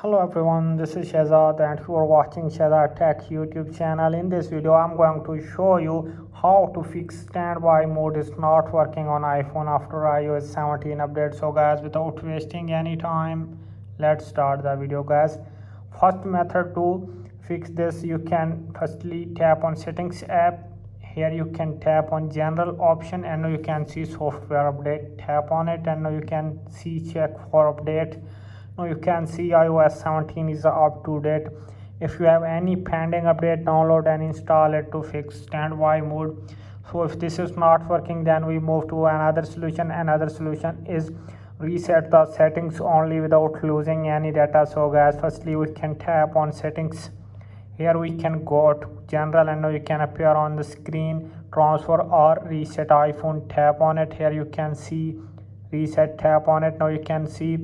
Hello everyone, this is Shazad and you are watching Shazad Tech YouTube channel. In this video, I'm going to show you how to fix standby mode is not working on iPhone after iOS 17 update. So guys, without wasting any time, let's start the video guys. First method to fix this, you can firstly tap on settings app. Here you can tap on general option and now you can see software update. Tap on it and now you can see check for update. Now you can see iOS 17 is up to date. If you have any pending update, download and install it to fix standby mode. So if this is not working, then we move to another solution. Another solution is reset the settings only without losing any data. So guys, firstly we can tap on settings. Here we can go to general and now you can appear on the screen transfer or reset iPhone. Tap on it. Here you can see reset. Tap on it. Now you can see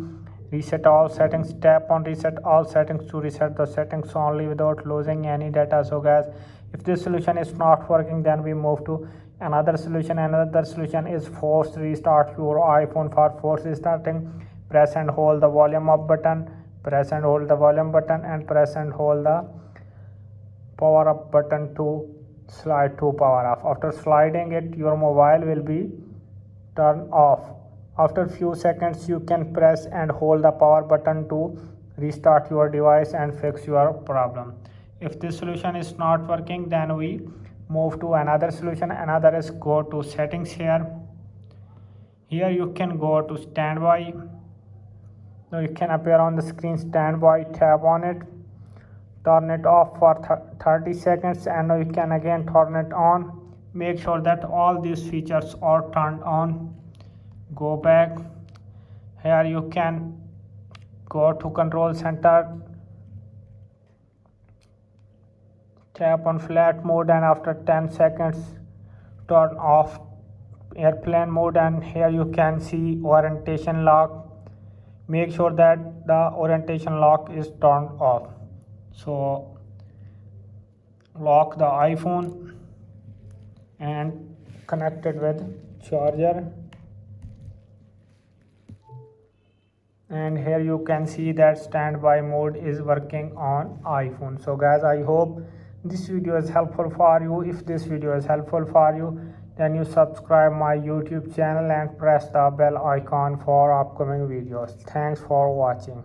reset all settings. Tap on reset all settings to reset the settings only without losing any data. So guys, if this solution is not working, then we move to another solution. Another solution is force restart your iPhone. For force restarting, press and hold the volume up button, press and hold the volume button, and press and hold the power up button to slide to power off. After sliding it, your mobile will be turned off. After few seconds, you can press and hold the power button to restart your device and fix your problem. If this solution is not working, then we move to another solution. Another is go to settings here. Here you can go to standby. Now you can appear on the screen standby. Tap on it. Turn it off for 30 seconds and now you can again turn it on. Make sure that all these features are turned on. Go back. Here you can go to control center, tap on flight mode and after 10 seconds turn off airplane mode, and here you can see orientation lock. Make sure that the orientation lock is turned off. So lock the iPhone and connect it with charger. And here you can see that standby mode is working on iPhone. So guys, I hope this video is helpful for you. If this video is helpful for you, then you subscribe my YouTube channel and press the bell icon for upcoming videos. Thanks for watching.